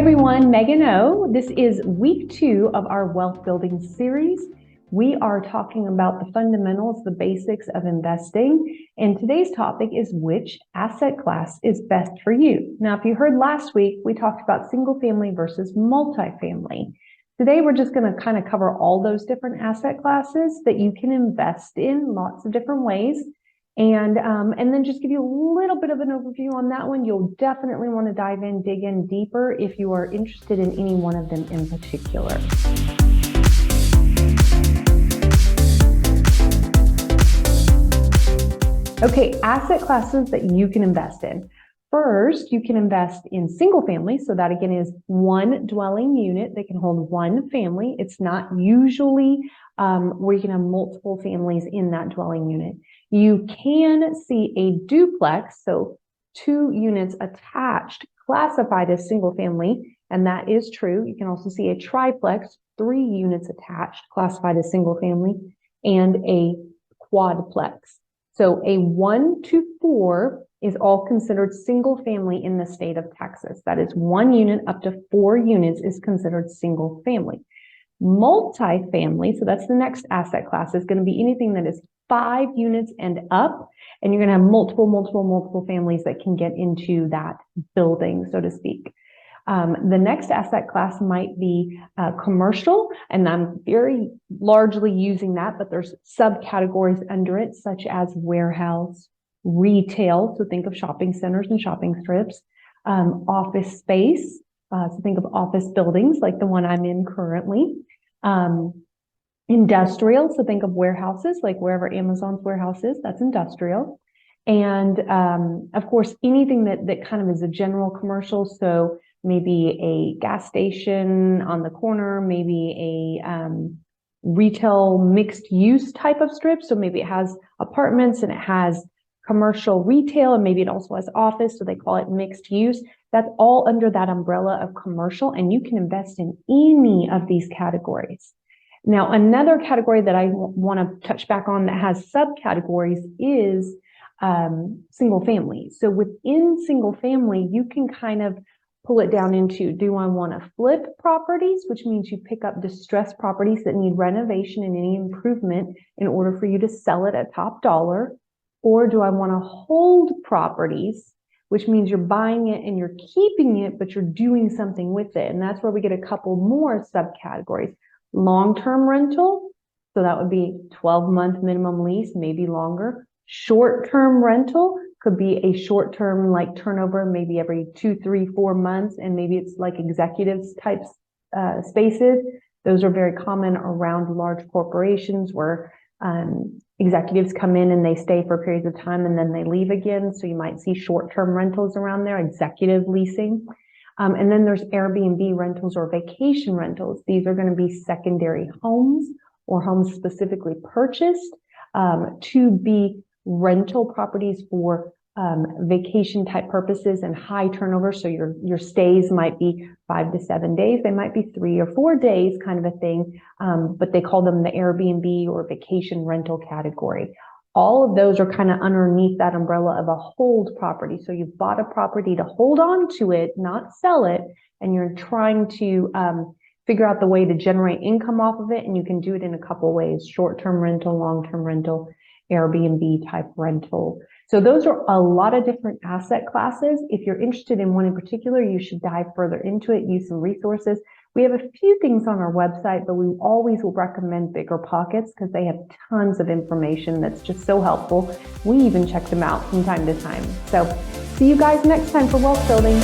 everyone, Megan O. This is week 2 of our wealth building series. We are talking about the fundamentals, the basics of investing. And today's topic is which asset class is best for you. Now, if you heard last week, we talked about single family versus multifamily. Today, we're just going to kind of cover all those different asset classes that you can invest in lots of different ways. And then just give you a little bit of an overview on that one. You'll definitely want to dive in, dig in deeper if you are interested in any one of them in particular. Okay, asset classes that you can invest in. First, you can invest in single family. So that again is one dwelling unit that can hold one family. It's not usually where you can have multiple families in that dwelling unit. You can see a duplex, so 2 units attached, classified as single family, and that is true. You can also see a triplex, 3 units attached, classified as single family, and a quadplex. So a 1 to 4 is all considered single family in the state of Texas. That is 1 unit up to 4 units is considered single family. Multifamily, so that's the next asset class, is going to be anything that is 5 units and up, and you're going to have multiple families that can get into that building, so to speak. The next asset class might be commercial, and I'm very largely using that, but there's subcategories under it, such as warehouse, retail, so think of shopping centers and shopping strips, office space, so think of office buildings like the one I'm in currently, industrial, so think of warehouses, like wherever Amazon's warehouse is, that's industrial. And of course, anything that kind of is a general commercial, so maybe a gas station on the corner, maybe a retail mixed use type of strip. So maybe it has apartments and it has commercial retail, and maybe it also has office, so they call it mixed use. That's all under that umbrella of commercial, and you can invest in any of these categories. Now, another category that I want to touch back on that has subcategories is single family. So within single family, you can kind of pull it down into, do I want to flip properties, which means you pick up distressed properties that need renovation and any improvement in order for you to sell it at top dollar? Or do I want to hold properties, which means you're buying it and you're keeping it, but you're doing something with it? And that's where we get a couple more subcategories. Long-term rental, so that would be 12-month minimum lease, maybe longer. Short-term rental could be a short-term like turnover, maybe every 2, 3, 4 months, and maybe it's like executives type spaces. Those are very common around large corporations where executives come in and they stay for periods of time and then they leave again. So you might see short-term rentals around there, executive leasing. And then there's Airbnb rentals or vacation rentals. These are going to be secondary homes or homes specifically purchased to be rental properties for vacation type purposes and high turnover. So your stays might be 5 to 7 days. They might be 3 or 4 days kind of a thing, but they call them the Airbnb or vacation rental category. All of those are kind of underneath that umbrella of a hold property. So you've bought a property to hold on to it, not sell it, and you're trying to figure out the way to generate income off of it. And you can do it in a couple ways: short-term rental, long-term rental, Airbnb type rental. So those are a lot of different asset classes. If you're interested in one in particular, you should dive further into it, use some resources. We have a few things on our website, but we always will recommend Bigger Pockets because they have tons of information that's just so helpful. We even check them out from time to time. So see you guys next time for wealth building.